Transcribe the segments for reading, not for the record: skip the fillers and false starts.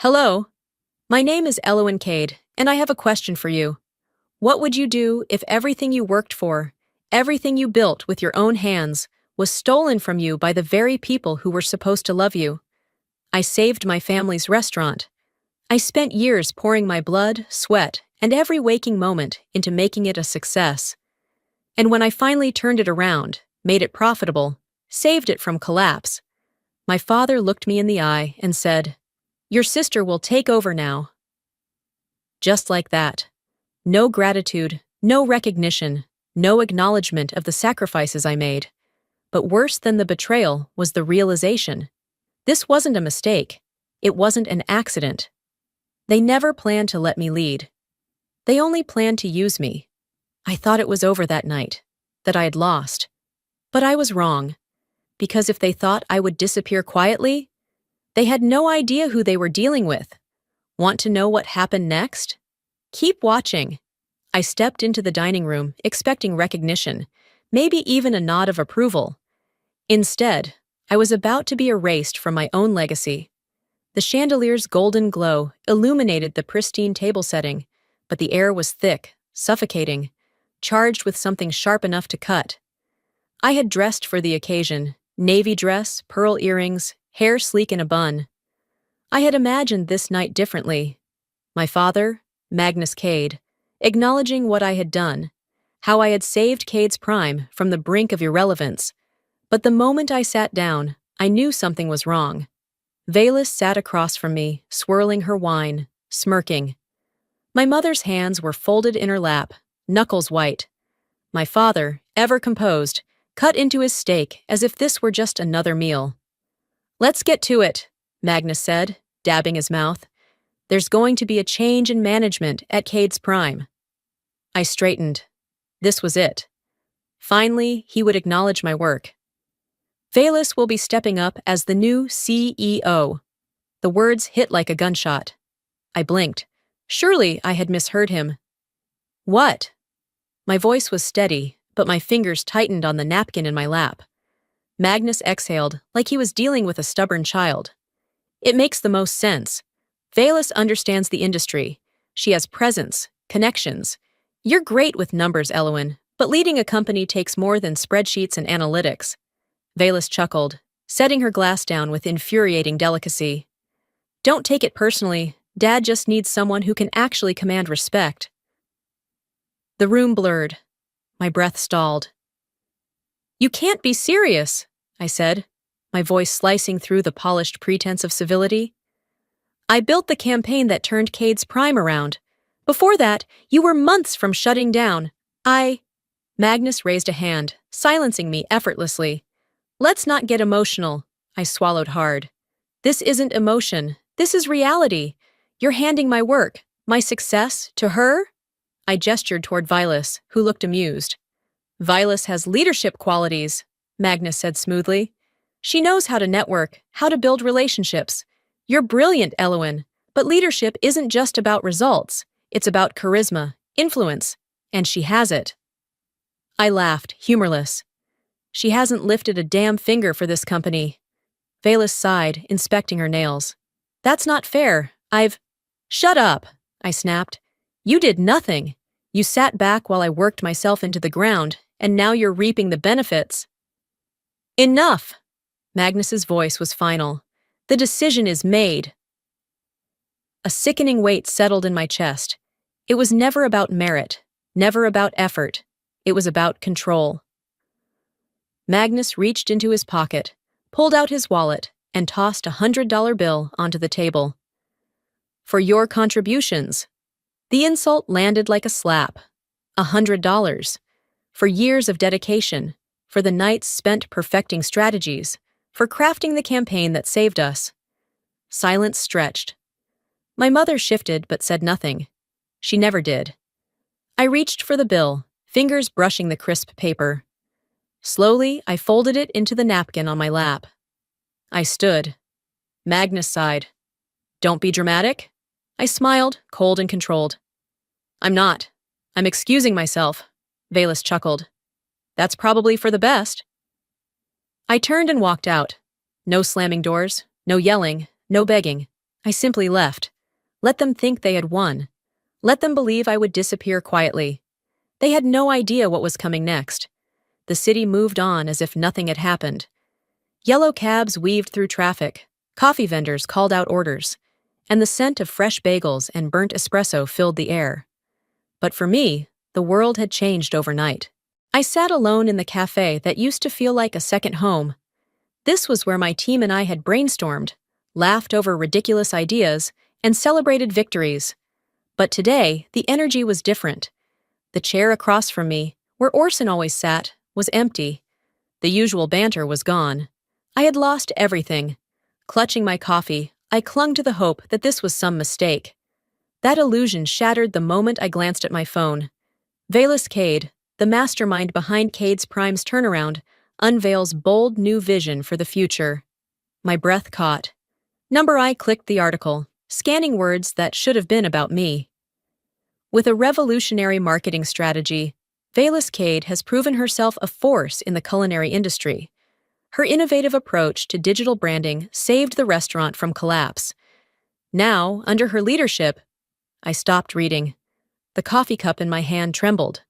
Hello, my name is Elowyn Cade, and I have a question for you. What would you do if everything you worked for, everything you built with your own hands, was stolen from you by the very people who were supposed to love you? I saved my family's restaurant. I spent years pouring my blood, sweat, and every waking moment into making it a success. And when I finally turned it around, made it profitable, saved it from collapse, my father looked me in the eye and said, "Your sister will take over now." Just like that. No gratitude, no recognition, no acknowledgement of the sacrifices I made. But worse than the betrayal was the realization. This wasn't a mistake. It wasn't an accident. They never planned to let me lead. They only planned to use me. I thought it was over that night, that I had lost. But I was wrong. Because if they thought I would disappear quietly, they had no idea who they were dealing with. Want to know what happened next? Keep watching. I stepped into the dining room, expecting recognition, maybe even a nod of approval. Instead, I was about to be erased from my own legacy. The chandelier's golden glow illuminated the pristine table setting, but the air was thick, suffocating, charged with something sharp enough to cut. I had dressed for the occasion, navy dress, pearl earrings, hair sleek in a bun. I had imagined this night differently. My father, Magnus Cade, acknowledging what I had done, how I had saved Cade's Prime from the brink of irrelevance. But the moment I sat down, I knew something was wrong. Velis sat across from me, swirling her wine, smirking. My mother's hands were folded in her lap, knuckles white. My father, ever composed, cut into his steak as if this were just another meal. "Let's get to it," Magnus said, dabbing his mouth. "There's going to be a change in management at Cade's Prime." I straightened. This was it. Finally, he would acknowledge my work. "Velis will be stepping up as the new CEO." The words hit like a gunshot. I blinked. Surely I had misheard him. "What?" My voice was steady, but my fingers tightened on the napkin in my lap. Magnus exhaled, like he was dealing with a stubborn child. "It makes the most sense. Velis understands the industry. She has presence, connections. You're great with numbers, Elowyn, but leading a company takes more than spreadsheets and analytics." Velis chuckled, setting her glass down with infuriating delicacy. "Don't take it personally. Dad just needs someone who can actually command respect." The room blurred. My breath stalled. "You can't be serious," I said, my voice slicing through the polished pretense of civility. "I built the campaign that turned Cade's Prime around. Before that, you were months from shutting down. Magnus raised a hand, silencing me effortlessly. "Let's not get emotional," I swallowed hard. "This isn't emotion. This is reality. You're handing my work, my success, to her?" I gestured toward Velis, who looked amused. "Velis has leadership qualities," Magnus said smoothly. "She knows how to network, how to build relationships. You're brilliant, Elowyn, but leadership isn't just about results. It's about charisma, influence, and she has it." I laughed, humorless. "She hasn't lifted a damn finger for this company." Velis sighed, inspecting her nails. "That's not fair. Shut up," I snapped. "You did nothing. You sat back while I worked myself into the ground, and now you're reaping the benefits." "Enough!" Magnus's voice was final. "The decision is made." A sickening weight settled in my chest. It was never about merit, never about effort. It was about control. Magnus reached into his pocket, pulled out his wallet, and tossed $100 bill onto the table. "For your contributions." The insult landed like a slap. $100. For years of dedication, for the nights spent perfecting strategies, for crafting the campaign that saved us. Silence stretched. My mother shifted but said nothing. She never did. I reached for the bill, fingers brushing the crisp paper. Slowly, I folded it into the napkin on my lap. I stood. Magnus sighed. "Don't be dramatic." I smiled, cold and controlled. "I'm not. I'm excusing myself," Velis chuckled. "That's probably for the best." I turned and walked out. No slamming doors, no yelling, no begging. I simply left. Let them think they had won. Let them believe I would disappear quietly. They had no idea what was coming next. The city moved on as if nothing had happened. Yellow cabs weaved through traffic, coffee vendors called out orders, and the scent of fresh bagels and burnt espresso filled the air. But for me, the world had changed overnight. I sat alone in the cafe that used to feel like a second home. This was where my team and I had brainstormed, laughed over ridiculous ideas, and celebrated victories. But today, the energy was different. The chair across from me, where Orson always sat, was empty. The usual banter was gone. I had lost everything. Clutching my coffee, I clung to the hope that this was some mistake. That illusion shattered the moment I glanced at my phone. Velas Cade, the mastermind behind Cade's Prime's turnaround, unveils bold new vision for the future. My breath caught. I clicked the article, scanning words that should have been about me. With a revolutionary marketing strategy, Velas Cade has proven herself a force in the culinary industry. Her innovative approach to digital branding saved the restaurant from collapse. Now, under her leadership, I stopped reading. The coffee cup in my hand trembled.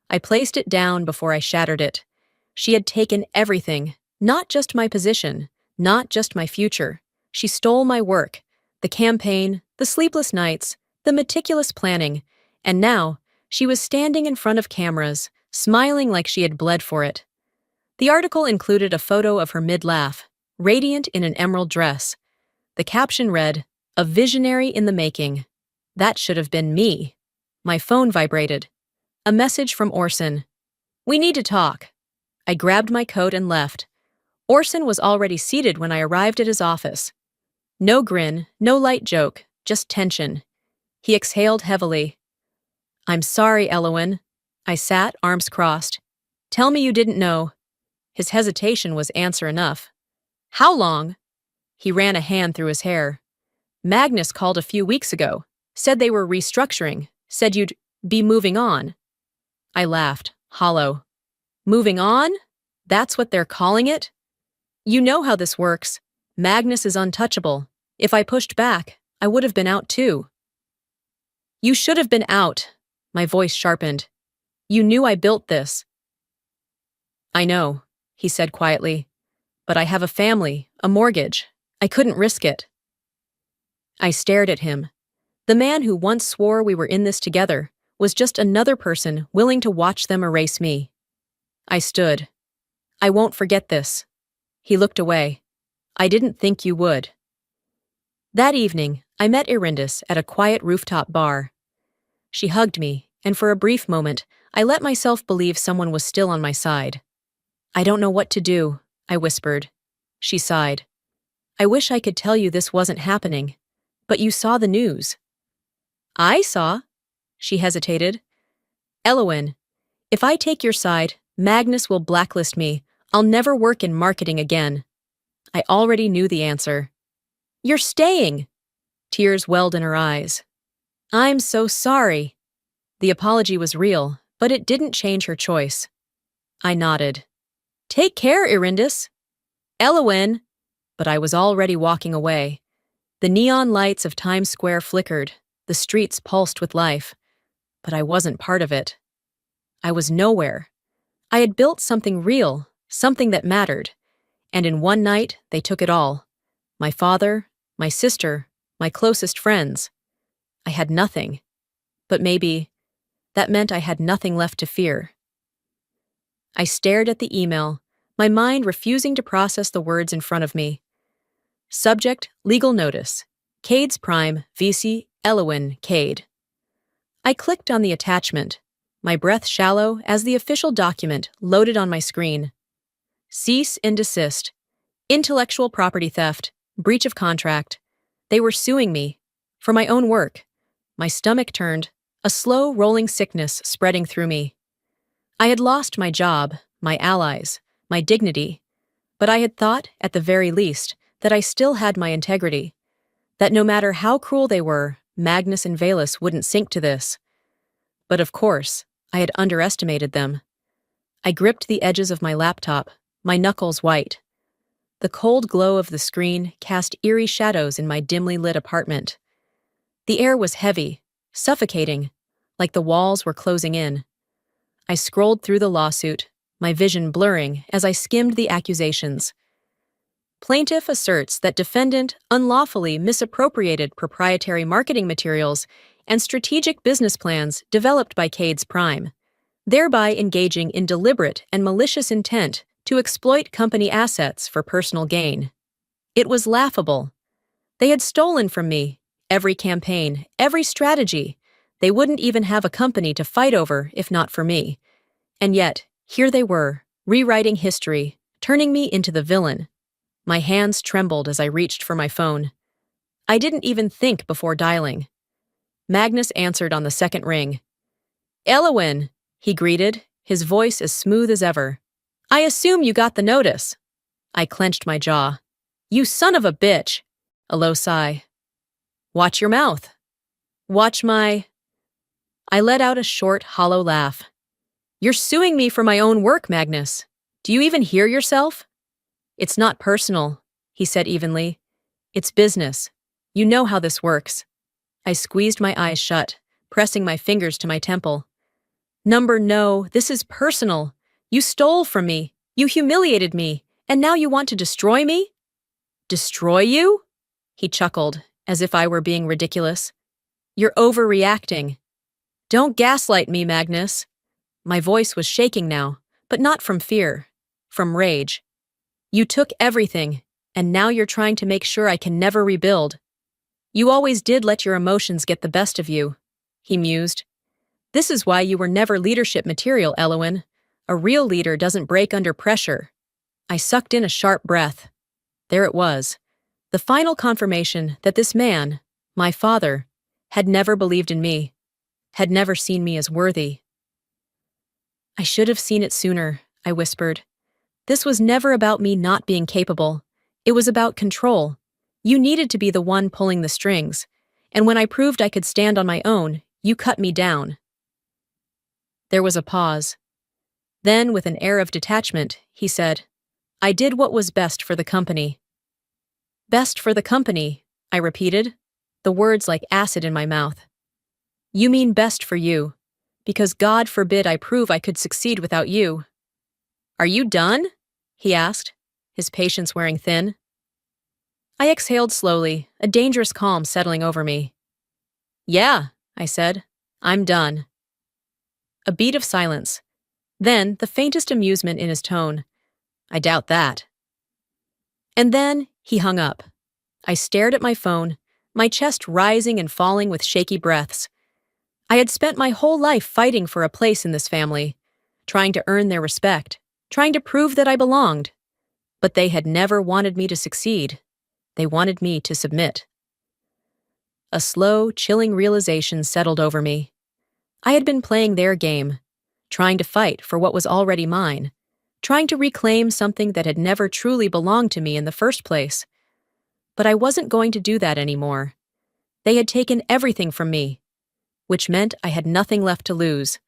I placed it down before I shattered it. She had taken everything, not just my position, not just my future. She stole my work, the campaign, the sleepless nights, the meticulous planning, and now she was standing in front of cameras, smiling like she had bled for it. The article included a photo of her mid-laugh, radiant in an emerald dress. The caption read, "A visionary in the making." That should have been me. My phone vibrated. A message from Orson. "We need to talk." I grabbed my coat and left. Orson was already seated when I arrived at his office. No grin, no light joke, just tension. He exhaled heavily. "I'm sorry, Elowen." I sat, arms crossed. "Tell me you didn't know." His hesitation was answer enough. "How long?" He ran a hand through his hair. "Magnus called a few weeks ago. Said they were restructuring. Said you'd be moving on." I laughed, hollow. "Moving on? That's what they're calling it?" "You know how this works. Magnus is untouchable. If I pushed back, I would have been out too." "You should have been out." My voice sharpened. "You knew I built this." "I know," he said quietly. "But I have a family, a mortgage. I couldn't risk it." I stared at him. The man who once swore we were in this together was just another person willing to watch them erase me. I stood. "I won't forget this." He looked away. "I didn't think you would." That evening, I met Irindis at a quiet rooftop bar. She hugged me, and for a brief moment, I let myself believe someone was still on my side. "I don't know what to do," I whispered. She sighed. "I wish I could tell you this wasn't happening, but you saw the news." "I saw?" She hesitated. "Elowen, if I take your side, Magnus will blacklist me. I'll never work in marketing again." I already knew the answer. "You're staying!" Tears welled in her eyes. "I'm so sorry." The apology was real, but it didn't change her choice. I nodded. "Take care, Irindis." "Elowen!" But I was already walking away. The neon lights of Times Square flickered. The streets pulsed with life. But I wasn't part of it. I was nowhere. I had built something real, something that mattered. And in one night, they took it all. My father, my sister, my closest friends. I had nothing. But maybe that meant I had nothing left to fear. I stared at the email, my mind refusing to process the words in front of me. Subject, legal notice. Cade's Prime, VC, Elowen, Cade. I clicked on the attachment, my breath shallow as the official document loaded on my screen. Cease and desist. Intellectual property theft. Breach of contract. They were suing me. For my own work. My stomach turned, a slow rolling sickness spreading through me. I had lost my job, my allies, my dignity. But I had thought, at the very least, that I still had my integrity. That no matter how cruel they were, Magnus and Velas wouldn't sink to this. But of course, I had underestimated them. I gripped the edges of my laptop, my knuckles white. The cold glow of the screen cast eerie shadows in my dimly lit apartment. The air was heavy, suffocating, like the walls were closing in. I scrolled through the lawsuit, my vision blurring as I skimmed the accusations. Plaintiff asserts that defendant unlawfully misappropriated proprietary marketing materials and strategic business plans developed by Cades Prime, thereby engaging in deliberate and malicious intent to exploit company assets for personal gain. It was laughable. They had stolen from me every campaign, every strategy. They wouldn't even have a company to fight over if not for me. And yet, here they were, rewriting history, turning me into the villain. My hands trembled as I reached for my phone. I didn't even think before dialing. Magnus answered on the second ring. "Elowin," he greeted, his voice as smooth as ever. "I assume you got the notice." I clenched my jaw. "You son of a bitch!" A low sigh. "Watch your mouth." "Watch my—" I let out a short, hollow laugh. "You're suing me for my own work, Magnus. Do you even hear yourself?" "It's not personal," he said evenly. "It's business. You know how this works." I squeezed my eyes shut, pressing my fingers to my temple. No, this is personal. You stole from me. You humiliated me. And now you want to destroy me?" "Destroy you?" He chuckled, as if I were being ridiculous. "You're overreacting." "Don't gaslight me, Magnus." My voice was shaking now, but not from fear, from rage. "You took everything, and now you're trying to make sure I can never rebuild. You always did let your emotions get the best of you," he mused. "This is why you were never leadership material, Elowin. A real leader doesn't break under pressure." I sucked in a sharp breath. There it was, the final confirmation that this man, my father, had never believed in me, had never seen me as worthy. "I should have seen it sooner," I whispered. "This was never about me not being capable. It was about control. You needed to be the one pulling the strings, and when I proved I could stand on my own, you cut me down." There was a pause. Then, with an air of detachment, he said, "I did what was best for the company." "Best for the company," I repeated, the words like acid in my mouth. "You mean best for you, because God forbid I prove I could succeed without you." "Are you done?" he asked, his patience wearing thin. I exhaled slowly, a dangerous calm settling over me. "Yeah," I said, "I'm done." A beat of silence. Then, the faintest amusement in his tone. "I doubt that." And then, he hung up. I stared at my phone, my chest rising and falling with shaky breaths. I had spent my whole life fighting for a place in this family, trying to earn their respect, trying to prove that I belonged. But they had never wanted me to succeed. They wanted me to submit. A slow, chilling realization settled over me. I had been playing their game, trying to fight for what was already mine, trying to reclaim something that had never truly belonged to me in the first place. But I wasn't going to do that anymore. They had taken everything from me, which meant I had nothing left to lose.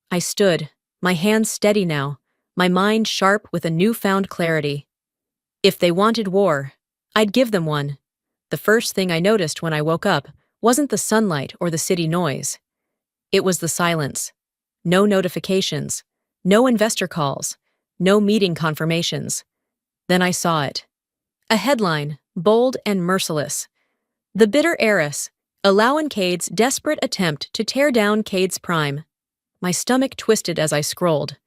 I stood, my hands steady now, my mind sharp with a newfound clarity. If they wanted war, I'd give them one. The first thing I noticed when I woke up wasn't the sunlight or the city noise. It was the silence. No notifications, no investor calls, no meeting confirmations. Then I saw it. A headline, bold and merciless. "The Bitter Heiress, Elowin Cade's Desperate Attempt to Tear Down Cades Prime." My stomach twisted as I scrolled.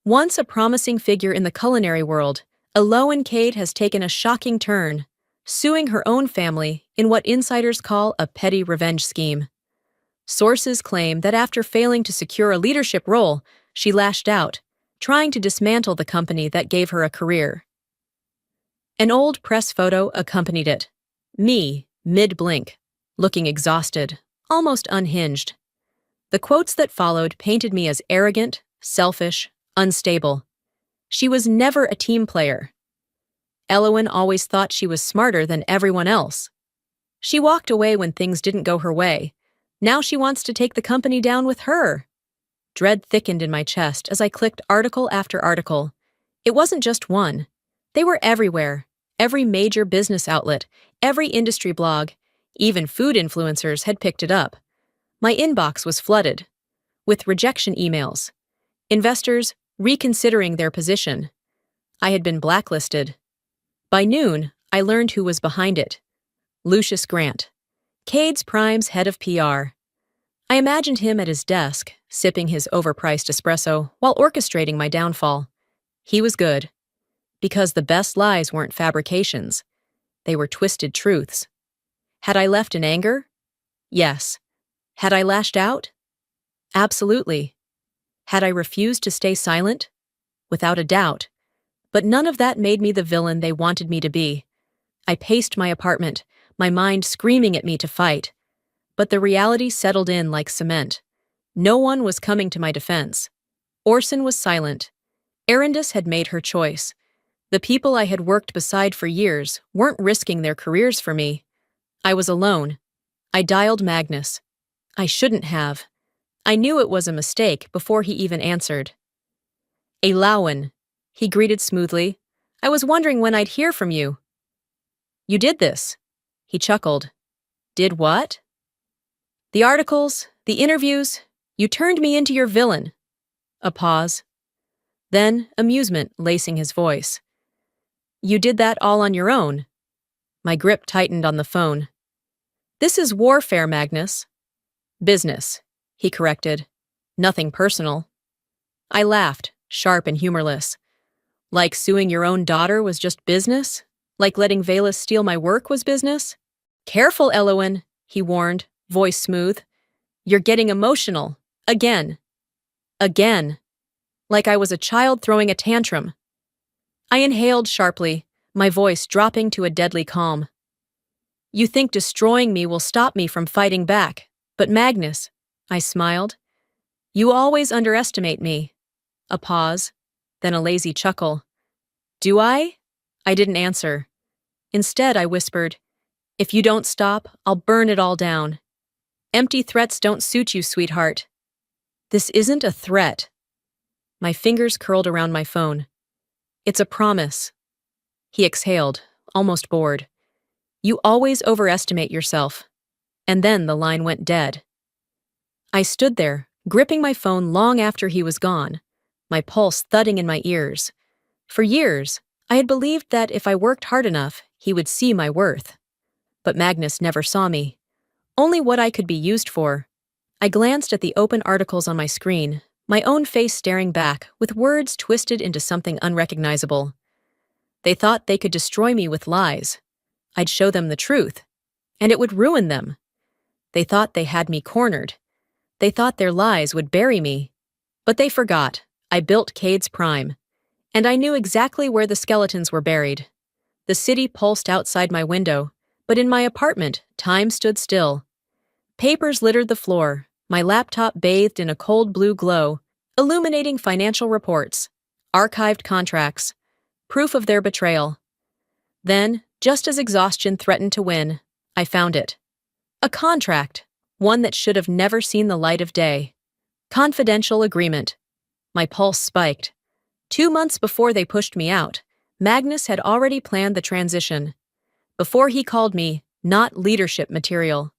Once a promising figure in the culinary world, Elowin Cade has taken a shocking turn, suing her own family in what insiders call a petty revenge scheme. Sources claim that after failing to secure a leadership role, she lashed out, trying to dismantle the company that gave her a career. An old press photo accompanied it. Me, mid-blink, looking exhausted, almost unhinged. The quotes that followed painted me as arrogant, selfish, unstable. She was never a team player. Elowin always thought she was smarter than everyone else. She walked away when things didn't go her way. Now she wants to take the company down with her. Dread thickened in my chest as I clicked article after article. It wasn't just one. They were everywhere. Every major business outlet, every industry blog, even food influencers had picked it up. My inbox was flooded with rejection emails, investors reconsidering their position. I had been blacklisted. By noon, I learned who was behind it. Lucius Grant, Cade's Prime's head of PR. I imagined him at his desk, sipping his overpriced espresso while orchestrating my downfall. He was good. Because the best lies weren't fabrications. They were twisted truths. Had I left in anger? Yes. Had I lashed out? Absolutely. Had I refused to stay silent? Without a doubt. But none of that made me the villain they wanted me to be. I paced my apartment, my mind screaming at me to fight. But the reality settled in like cement. No one was coming to my defense. Orson was silent. Arindis had made her choice. The people I had worked beside for years weren't risking their careers for me. I was alone. I dialed Magnus. I shouldn't have. I knew it was a mistake before he even answered. Eilwen, he greeted smoothly. I was wondering when I'd hear from you. You did this. He chuckled. Did what? The articles, the interviews. You turned me into your villain. A pause. Then amusement lacing his voice. You did that all on your own. My grip tightened on the phone. This is warfare, Magnus. Business, he corrected. Nothing personal. I laughed, sharp and humorless. Like suing your own daughter was just business? Like letting Valus steal my work was business? Careful, Eilwen, he warned, voice smooth. You're getting emotional. Again. Again. Like I was a child throwing a tantrum. I inhaled sharply, my voice dropping to a deadly calm. You think destroying me will stop me from fighting back, but Magnus, I smiled. You always underestimate me. A pause, then a lazy chuckle. Do I? I didn't answer. Instead, I whispered, if you don't stop, I'll burn it all down. Empty threats don't suit you, sweetheart. This isn't a threat. My fingers curled around my phone. It's a promise. He exhaled, almost bored. You always overestimate yourself. And then the line went dead. I stood there, gripping my phone long after he was gone, my pulse thudding in my ears. For years, I had believed that if I worked hard enough, he would see my worth. But Magnus never saw me. Only what I could be used for. I glanced at the open articles on my screen, my own face staring back, with words twisted into something unrecognizable. They thought they could destroy me with lies. I'd show them the truth, and it would ruin them. They thought they had me cornered. They thought their lies would bury me. But they forgot. I built Cade's Prime, and I knew exactly where the skeletons were buried. The city pulsed outside my window, but in my apartment, time stood still. Papers littered the floor, my laptop bathed in a cold blue glow, illuminating financial reports, archived contracts, proof of their betrayal. Then, just as exhaustion threatened to win, I found it. A contract, one that should have never seen the light of day. Confidential agreement. My pulse spiked. 2 months before they pushed me out, Magnus had already planned the transition. Before he called me not leadership material.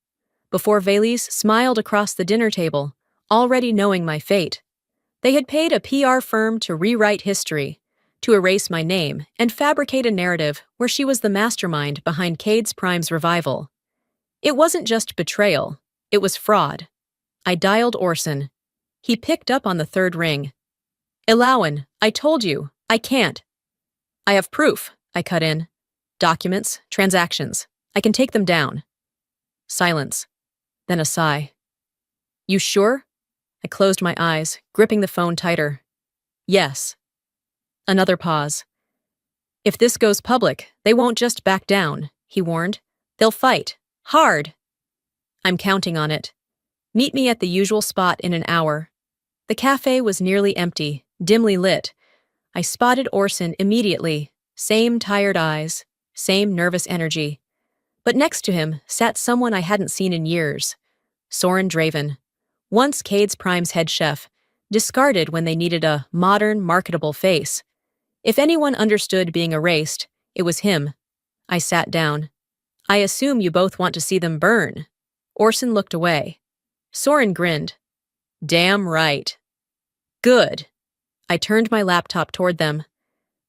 Before Valise smiled across the dinner table, already knowing my fate. They had paid a PR firm to rewrite history, to erase my name and fabricate a narrative where she was the mastermind behind Cade's Prime's revival. It wasn't just betrayal, it was fraud. I dialed Orson. He picked up on the third ring. Eilwen, I told you, I can't. I have proof, I cut in. Documents, transactions. I can take them down. Silence. Then a sigh. You sure? I closed my eyes, gripping the phone tighter. Yes. Another pause. If this goes public, they won't just back down, he warned. They'll fight. Hard. I'm counting on it. Meet me at the usual spot in an hour. The cafe was nearly empty, dimly lit. I spotted Orson immediately. Same tired eyes, same nervous energy. But next to him sat someone I hadn't seen in years. Soren Draven, once Cade's Prime's head chef, discarded when they needed a modern, marketable face. If anyone understood being erased, it was him. I sat down. I assume you both want to see them burn. Orson looked away. Soren grinned. Damn right. Good. I turned my laptop toward them.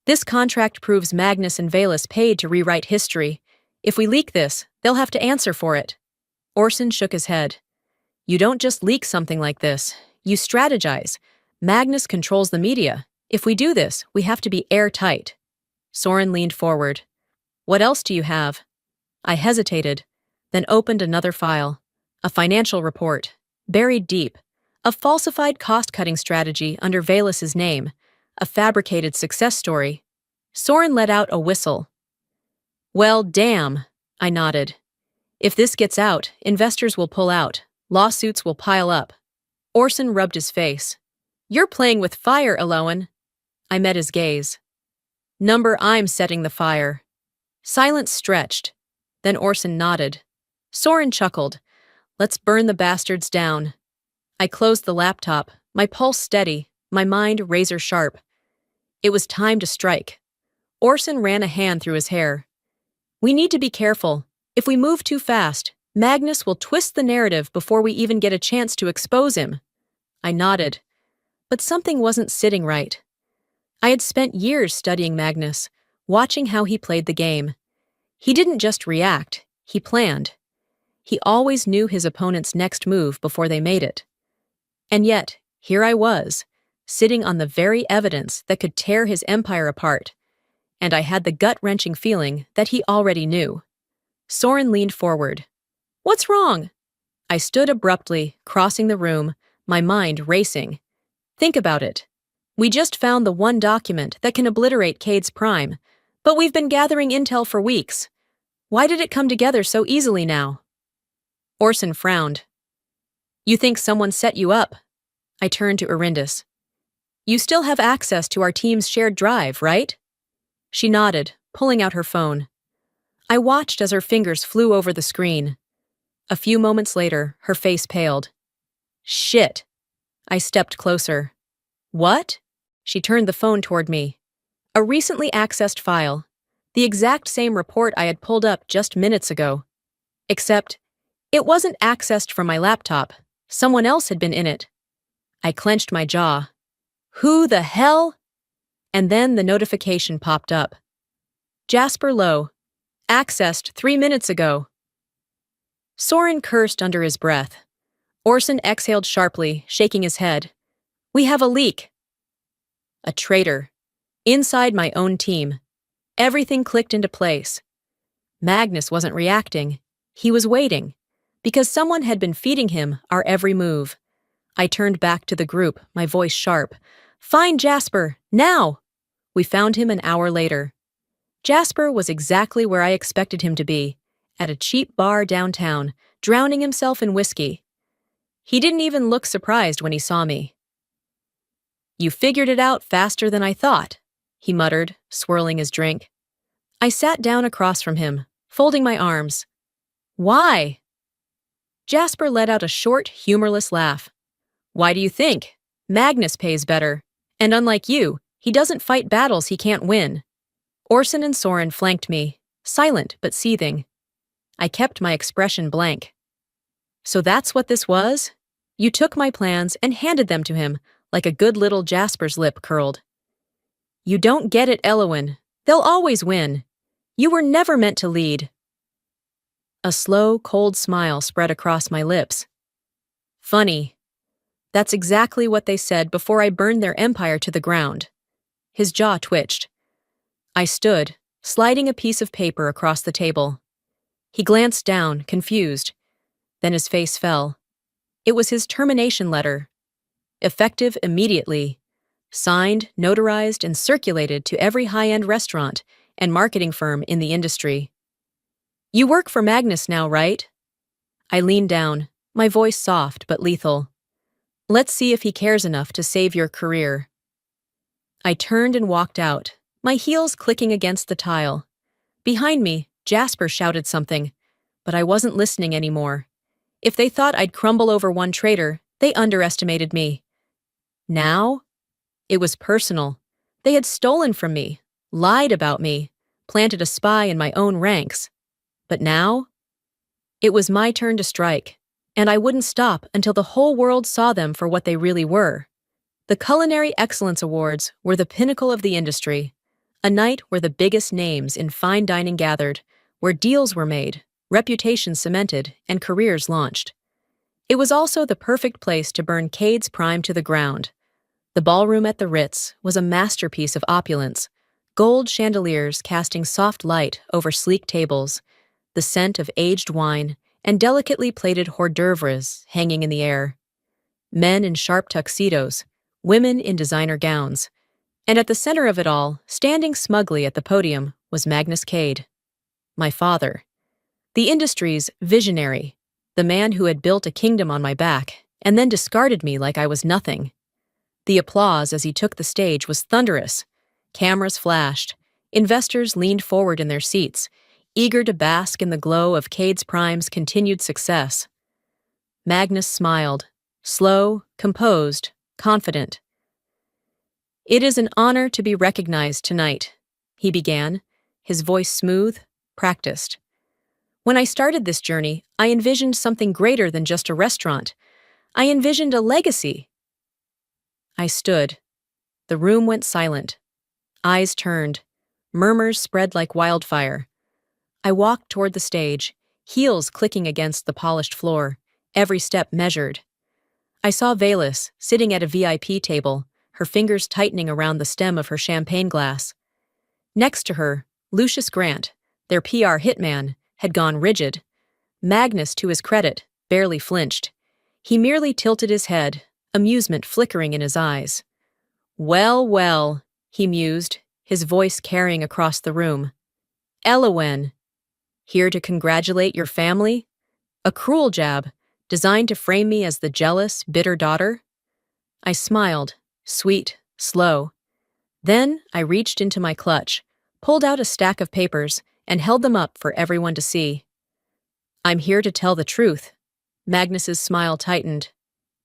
This contract proves Magnus and Valus paid to rewrite history. If we leak this, they'll have to answer for it. Orson shook his head. You don't just leak something like this. You strategize. Magnus controls the media. If we do this, we have to be airtight. Soren leaned forward. What else do you have? I hesitated, then opened another file. A financial report, buried deep. A falsified cost-cutting strategy under Valus's name. A fabricated success story. Soren let out a whistle. Well, damn, I nodded. If this gets out, investors will pull out. Lawsuits will pile up. Orson rubbed his face. You're playing with fire, Elowen. I met his gaze. Number, I'm setting the fire. Silence stretched. Then Orson nodded. Soren chuckled. Let's burn the bastards down. I closed the laptop, my pulse steady, my mind razor sharp. It was time to strike. Orson ran a hand through his hair. We need to be careful. If we move too fast, Magnus will twist the narrative before we even get a chance to expose him. I nodded. But something wasn't sitting right. I had spent years studying Magnus, watching how he played the game. He didn't just react, he planned. He always knew his opponent's next move before they made it. And yet, here I was, sitting on the very evidence that could tear his empire apart, and I had the gut-wrenching feeling that he already knew. Soren leaned forward. What's wrong? I stood abruptly, crossing the room, my mind racing. Think about it. We just found the one document that can obliterate Cade's prime, but we've been gathering intel for weeks. Why did it come together so easily now? Orson frowned. You think someone set you up? I turned to Erindis. You still have access to our team's shared drive, right? She nodded, pulling out her phone. I watched as her fingers flew over the screen. A few moments later, her face paled. Shit. I stepped closer. What? She turned the phone toward me. A recently accessed file. The exact same report I had pulled up just minutes ago. Except, it wasn't accessed from my laptop. Someone else had been in it. I clenched my jaw. Who the hell? And then the notification popped up. Jasper Lowe. Accessed 3 minutes ago. Soren cursed under his breath. Orson exhaled sharply, shaking his head. We have a leak. A traitor. Inside my own team. Everything clicked into place. Magnus wasn't reacting. He was waiting. Because someone had been feeding him our every move. I turned back to the group, my voice sharp. Find Jasper, now! We found him an hour later. Jasper was exactly where I expected him to be, at a cheap bar downtown, drowning himself in whiskey. He didn't even look surprised when he saw me. You figured it out faster than I thought, he muttered, swirling his drink. I sat down across from him, folding my arms. Why? Jasper let out a short, humorless laugh. Why do you think? Magnus pays better. And unlike you, he doesn't fight battles he can't win. Orson and Soren flanked me, silent but seething. I kept my expression blank. So that's what this was? You took my plans and handed them to him, like a good little Jasper's lip curled. You don't get it, Elowen. They'll always win. You were never meant to lead. A slow, cold smile spread across my lips. Funny. That's exactly what they said before I burned their empire to the ground. His jaw twitched. I stood, sliding a piece of paper across the table. He glanced down, confused. Then his face fell. It was his termination letter. Effective immediately. Signed, notarized, and circulated to every high-end restaurant and marketing firm in the industry. You work for Magnus now, right? I leaned down, my voice soft but lethal. Let's see if he cares enough to save your career. I turned and walked out, my heels clicking against the tile. Behind me, Jasper shouted something, but I wasn't listening anymore. If they thought I'd crumble over one traitor, they underestimated me. Now? It was personal. They had stolen from me, lied about me, planted a spy in my own ranks. But now, it was my turn to strike, and I wouldn't stop until the whole world saw them for what they really were. The Culinary Excellence Awards were the pinnacle of the industry, a night where the biggest names in fine dining gathered, where deals were made, reputations cemented, and careers launched. It was also the perfect place to burn Cade's Prime to the ground. The ballroom at the Ritz was a masterpiece of opulence, gold chandeliers casting soft light over sleek tables, the scent of aged wine, and delicately plated hors d'oeuvres hanging in the air. Men in sharp tuxedos, women in designer gowns, and at the center of it all, standing smugly at the podium, was Magnus Cade, my father, the industry's visionary, the man who had built a kingdom on my back and then discarded me like I was nothing. The applause as he took the stage was thunderous. Cameras flashed. Investors leaned forward in their seats, eager to bask in the glow of Cade's Prime's continued success. Magnus smiled, slow, composed, confident. "It is an honor to be recognized tonight," he began, his voice smooth, practiced. "When I started this journey, I envisioned something greater than just a restaurant. I envisioned a legacy." I stood. The room went silent. Eyes turned. Murmurs spread like wildfire. I walked toward the stage, heels clicking against the polished floor, every step measured. I saw Velis sitting at a VIP table, her fingers tightening around the stem of her champagne glass. Next to her, Lucius Grant, their PR hitman, had gone rigid. Magnus, to his credit, barely flinched. He merely tilted his head, amusement flickering in his eyes. "Well, well," he mused, his voice carrying across the room. "Elowen, here to congratulate your family? A cruel jab, designed to frame me as the jealous, bitter daughter?" I smiled, sweet, slow. Then I reached into my clutch, pulled out a stack of papers, and held them up for everyone to see. "I'm here to tell the truth." Magnus's smile tightened.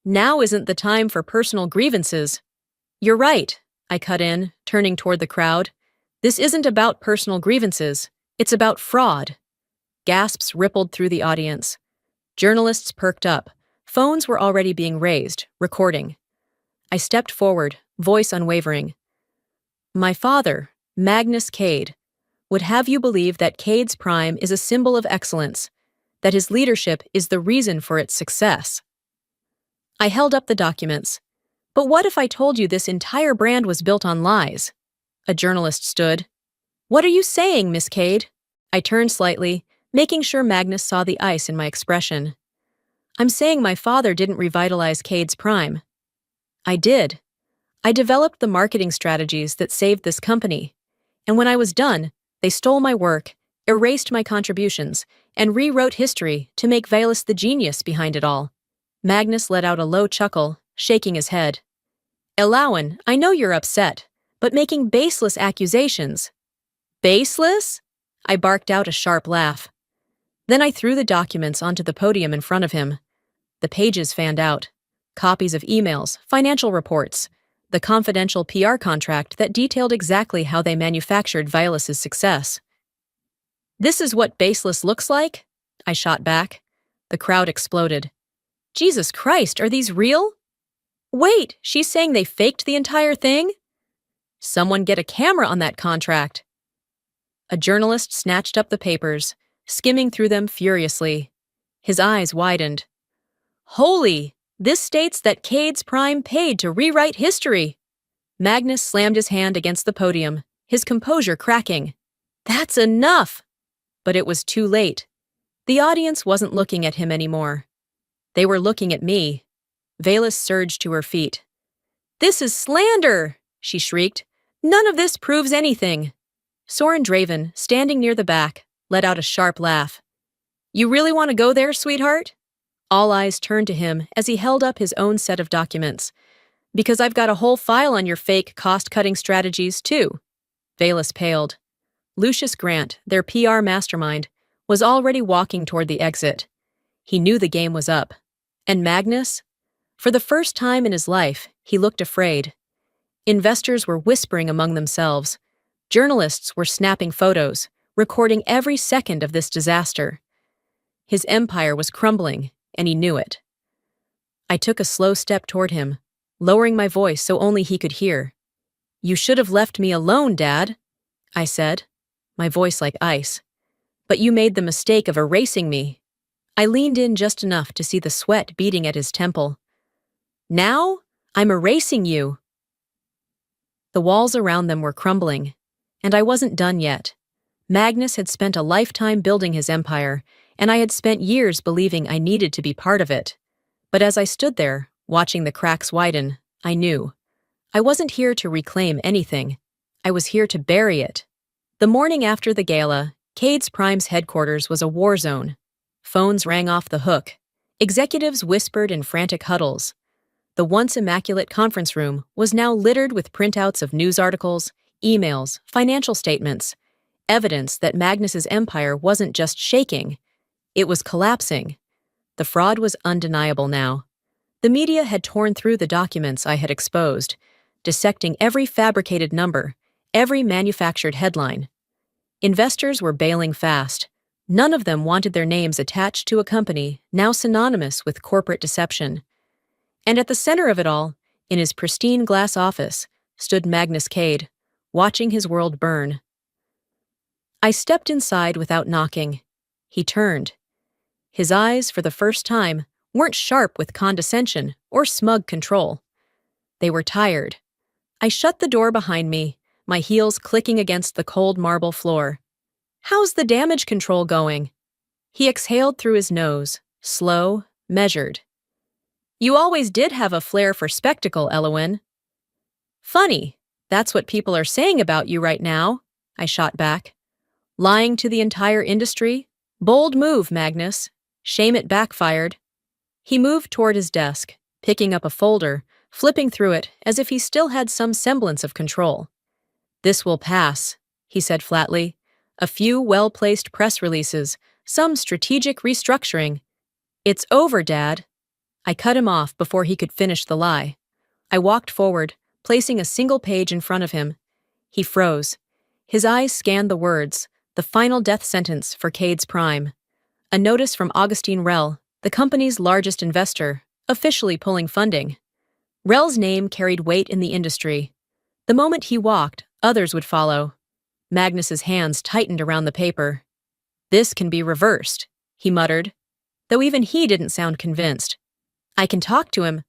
"Now isn't the time for personal grievances." "You're right," I cut in, turning toward the crowd. "This isn't about personal grievances. It's about fraud." Gasps rippled through the audience. Journalists perked up. Phones were already being raised, recording. I stepped forward, voice unwavering. "My father, Magnus Cade, would have you believe that Cade's Prime is a symbol of excellence, that his leadership is the reason for its success." I held up the documents. "But what if I told you this entire brand was built on lies?" A journalist stood. "What are you saying, Miss Cade?" I turned slightly, making sure Magnus saw the ice in my expression. "I'm saying my father didn't revitalize Cade's Prime." "I did. I developed the marketing strategies that saved this company. And when I was done, they stole my work, erased my contributions, and rewrote history to make Velis the genius behind it all." Magnus let out a low chuckle, shaking his head. "Elowen, I know you're upset, but making baseless accusations." "Baseless?" I barked out a sharp laugh. Then I threw the documents onto the podium in front of him. The pages fanned out. Copies of emails, financial reports, the confidential PR contract that detailed exactly how they manufactured Velis's success. "This is what baseless looks like?" I shot back. The crowd exploded. "Jesus Christ, are these real?" "Wait, she's saying they faked the entire thing?" "Someone get a camera on that contract." A journalist snatched up the papers, skimming through them furiously. His eyes widened. "Holy! This states that Cade's Prime paid to rewrite history." Magnus slammed his hand against the podium, his composure cracking. "That's enough!" But it was too late. The audience wasn't looking at him anymore. They were looking at me. Velis surged to her feet. "This is slander!" she shrieked. "None of this proves anything." Soren Draven, standing near the back, let out a sharp laugh. "You really want to go there, sweetheart?" All eyes turned to him as he held up his own set of documents. "Because I've got a whole file on your fake cost-cutting strategies, too." Velis paled. Lucius Grant, their PR mastermind, was already walking toward the exit. He knew the game was up. And Magnus? For the first time in his life, he looked afraid. Investors were whispering among themselves. Journalists were snapping photos, recording every second of this disaster. His empire was crumbling, and he knew it. I took a slow step toward him, lowering my voice so only he could hear. "You should have left me alone, Dad," I said, my voice like ice. "But you made the mistake of erasing me." I leaned in just enough to see the sweat beating at his temple. "Now, I'm erasing you." The walls around them were crumbling, and I wasn't done yet. Magnus had spent a lifetime building his empire, and I had spent years believing I needed to be part of it. But as I stood there, watching the cracks widen, I knew. I wasn't here to reclaim anything. I was here to bury it. The morning after the gala, Cades Prime's headquarters was a war zone. Phones rang off the hook. Executives whispered in frantic huddles. The once immaculate conference room was now littered with printouts of news articles, emails, financial statements, evidence that Magnus's empire wasn't just shaking, it was collapsing. The fraud was undeniable now. The media had torn through the documents I had exposed, dissecting every fabricated number, every manufactured headline. Investors were bailing fast. None of them wanted their names attached to a company now synonymous with corporate deception. And at the center of it all, in his pristine glass office, stood Magnus Cade, watching his world burn. I stepped inside without knocking. He turned. His eyes, for the first time, weren't sharp with condescension or smug control. They were tired. I shut the door behind me, my heels clicking against the cold marble floor. "How's the damage control going?" He exhaled through his nose, slow, measured. "You always did have a flair for spectacle, Elowen." "Funny, that's what people are saying about you right now," I shot back. "Lying to the entire industry? Bold move, Magnus. Shame it backfired." He moved toward his desk, picking up a folder, flipping through it as if he still had some semblance of control. "This will pass," he said flatly. "A few well-placed press releases, some strategic restructuring. It's over, Dad." I cut him off before he could finish the lie. I walked forward, placing a single page in front of him. He froze. His eyes scanned the words, the final death sentence for Cades Prime. A notice from Augustine Rell, the company's largest investor, officially pulling funding. Rell's name carried weight in the industry. The moment he walked, others would follow. Magnus's hands tightened around the paper. "This can be reversed," he muttered, though even he didn't sound convinced. "I can talk to him."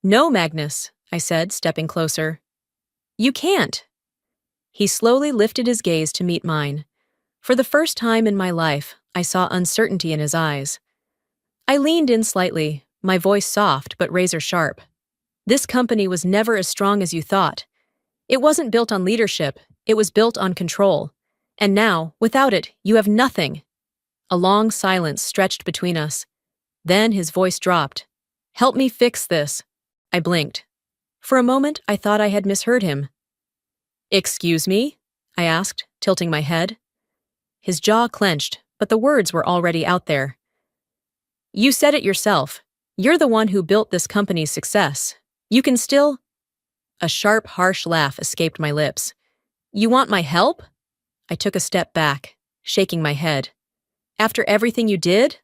"No, Magnus," I said, stepping closer. "You can't." He slowly lifted his gaze to meet mine. For the first time in my life, I saw uncertainty in his eyes. I leaned in slightly, my voice soft but razor-sharp. "This company was never as strong as you thought. It wasn't built on leadership, it was built on control. And now, without it, you have nothing." A long silence stretched between us. Then his voice dropped. "Help me fix this." I blinked. For a moment, I thought I had misheard him. "Excuse me?" I asked, tilting my head. His jaw clenched, but the words were already out there. "You said it yourself. You're the one who built this company's success. You can still—" A sharp, harsh laugh escaped my lips. "You want my help?" I took a step back, shaking my head. "After everything you did?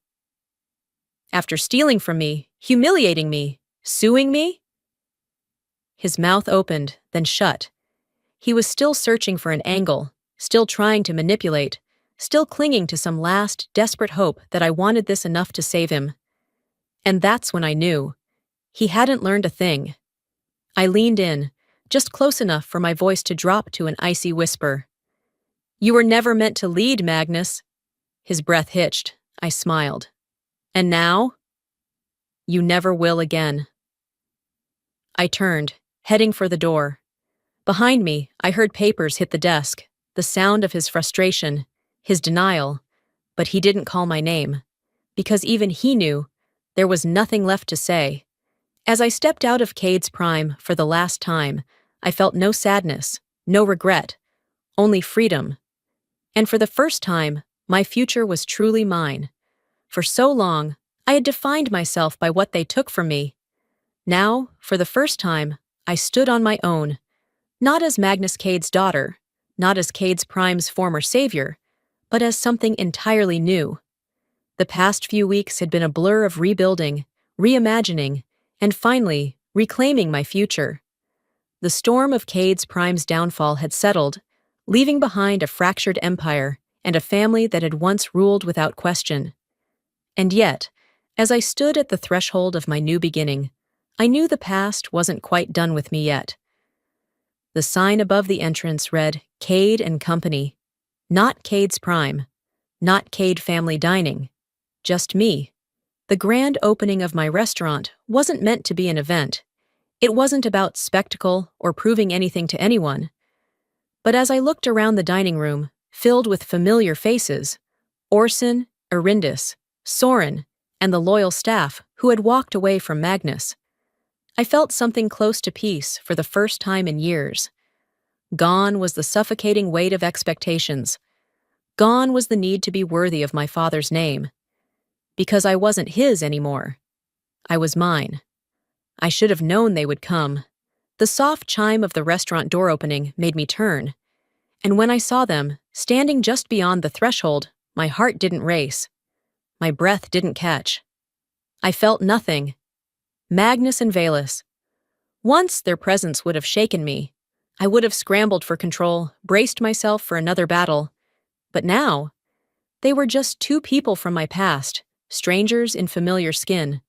After stealing from me, humiliating me, suing me?" His mouth opened, then shut. He was still searching for an angle, still trying to manipulate, still clinging to some last, desperate hope that I wanted this enough to save him. And that's when I knew. He hadn't learned a thing. I leaned in, just close enough for my voice to drop to an icy whisper. "You were never meant to lead, Magnus." His breath hitched. I smiled. "And now?" "You never will again." I turned, heading for the door. Behind me, I heard papers hit the desk, the sound of his frustration, his denial, but he didn't call my name, because even he knew there was nothing left to say. As I stepped out of Cades Prime for the last time, I felt no sadness, no regret, only freedom. And for the first time, my future was truly mine. For so long, I had defined myself by what they took from me. Now, for the first time, I stood on my own, Not as Magnus Cade's daughter, not as Cade's Prime's former savior, but as something entirely new. The past few weeks had been a blur of rebuilding, reimagining, and finally, reclaiming my future. The storm of Cade's Prime's downfall had settled, leaving behind a fractured empire and a family that had once ruled without question. And yet, as I stood at the threshold of my new beginning, I knew the past wasn't quite done with me yet. The sign above the entrance read, Cade and Company. Not Cade's Prime. Not Cade Family Dining. Just me. The grand opening of my restaurant wasn't meant to be an event. It wasn't about spectacle or proving anything to anyone. But as I looked around the dining room, filled with familiar faces, Orson, Arindis, Soren, and the loyal staff who had walked away from Magnus, I felt something close to peace for the first time in years. Gone was the suffocating weight of expectations. Gone was the need to be worthy of my father's name. Because I wasn't his anymore. I was mine. I should have known they would come. The soft chime of the restaurant door opening made me turn. And when I saw them, standing just beyond the threshold, my heart didn't race. My breath didn't catch. I felt nothing. Magnus and Velis. Once their presence would have shaken me. I would have scrambled for control, braced myself for another battle. But now, they were just two people from my past, strangers in familiar skin.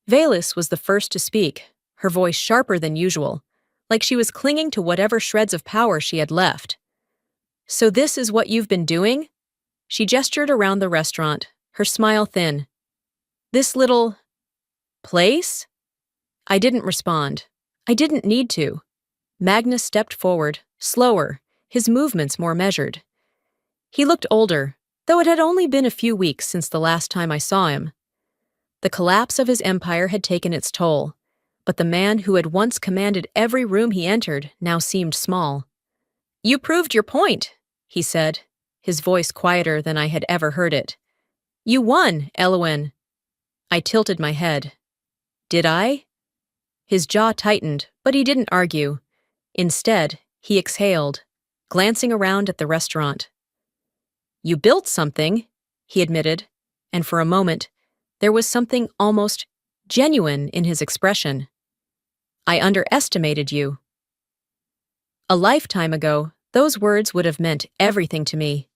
Velis was the first to speak, her voice sharper than usual, like she was clinging to whatever shreds of power she had left. So this is what you've been doing? She gestured around the restaurant, her smile thin. This little place? I didn't respond. I didn't need to. Magnus stepped forward, slower, his movements more measured. He looked older, though it had only been a few weeks since the last time I saw him. The collapse of his empire had taken its toll, but the man who had once commanded every room he entered now seemed small. You proved your point, he said, his voice quieter than I had ever heard it. You won, Elowen. I tilted my head. Did I? His jaw tightened, but he didn't argue. Instead, he exhaled, glancing around at the restaurant. You built something, he admitted, and for a moment, there was something almost genuine in his expression. I underestimated you. A lifetime ago, those words would have meant everything to me.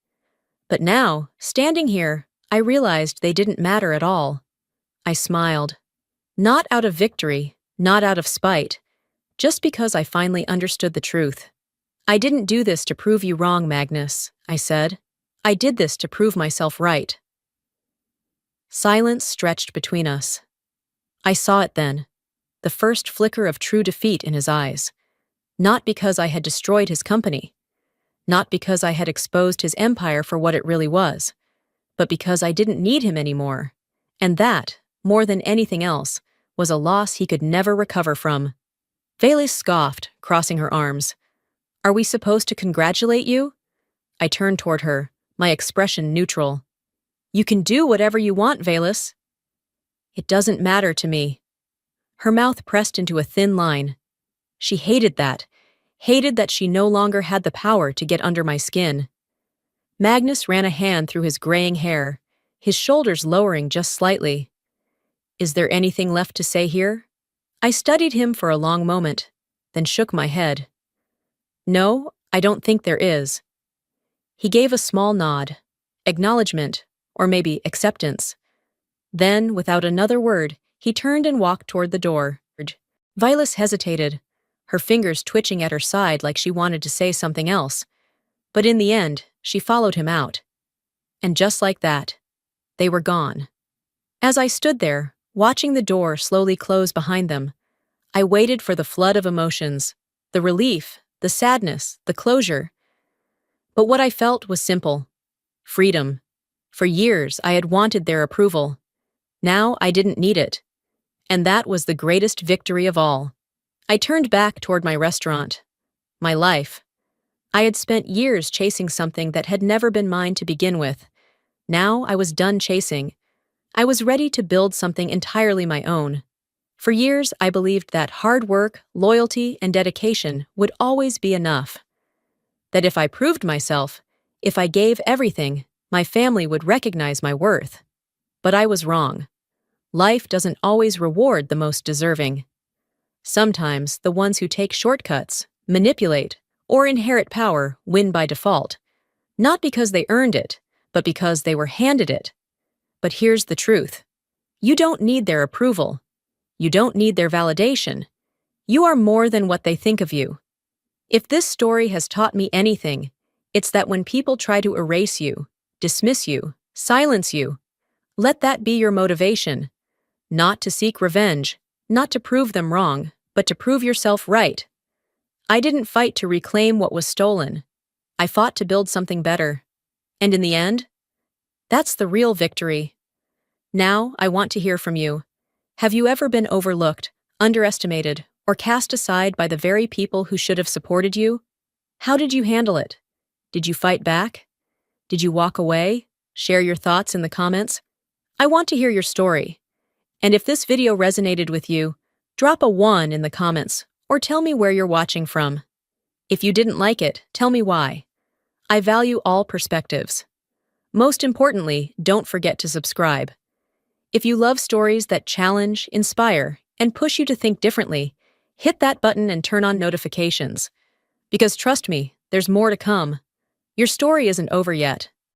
But now, standing here, I realized they didn't matter at all. I smiled. Not out of victory, not out of spite, just because I finally understood the truth. I didn't do this to prove you wrong, Magnus, I said. I did this to prove myself right. Silence stretched between us. I saw it then, the first flicker of true defeat in his eyes. Not because I had destroyed his company, not because I had exposed his empire for what it really was, but because I didn't need him anymore, and that, more than anything else, was a loss he could never recover from. Velis scoffed, crossing her arms. Are we supposed to congratulate you? I turned toward her, my expression neutral. You can do whatever you want, Velis. It doesn't matter to me. Her mouth pressed into a thin line. She hated that she no longer had the power to get under my skin. Magnus ran a hand through his graying hair, his shoulders lowering just slightly. Is there anything left to say here? I studied him for a long moment, then shook my head. No, I don't think there is. He gave a small nod, acknowledgement, or maybe acceptance. Then, without another word, he turned and walked toward the door. Velis hesitated, her fingers twitching at her side like she wanted to say something else. But in the end, she followed him out. And just like that, they were gone. As I stood there, watching the door slowly close behind them, I waited for the flood of emotions, the relief, the sadness, the closure. But what I felt was simple. Freedom. For years, I had wanted their approval. Now I didn't need it. And that was the greatest victory of all. I turned back toward my restaurant. My life. I had spent years chasing something that had never been mine to begin with. Now I was done chasing. I was ready to build something entirely my own. For years, I believed that hard work, loyalty, and dedication would always be enough. That if I proved myself, if I gave everything, my family would recognize my worth. But I was wrong. Life doesn't always reward the most deserving. Sometimes the ones who take shortcuts, manipulate, or inherit power win by default, not because they earned it, but because they were handed it. But here's the truth. You don't need their approval. You don't need their validation. You are more than what they think of you. If this story has taught me anything, it's that when people try to erase you, dismiss you, silence you, let that be your motivation. Not to seek revenge, not to prove them wrong, but to prove yourself right. I didn't fight to reclaim what was stolen. I fought to build something better. And in the end, that's the real victory. Now, I want to hear from you. Have you ever been overlooked, underestimated, or cast aside by the very people who should have supported you? How did you handle it? Did you fight back? Did you walk away? Share your thoughts in the comments. I want to hear your story. And if this video resonated with you, drop a 1 in the comments or tell me where you're watching from. If you didn't like it, tell me why. I value all perspectives. Most importantly, don't forget to subscribe. If you love stories that challenge, inspire, and push you to think differently, hit that button and turn on notifications. Because trust me, there's more to come. Your story isn't over yet.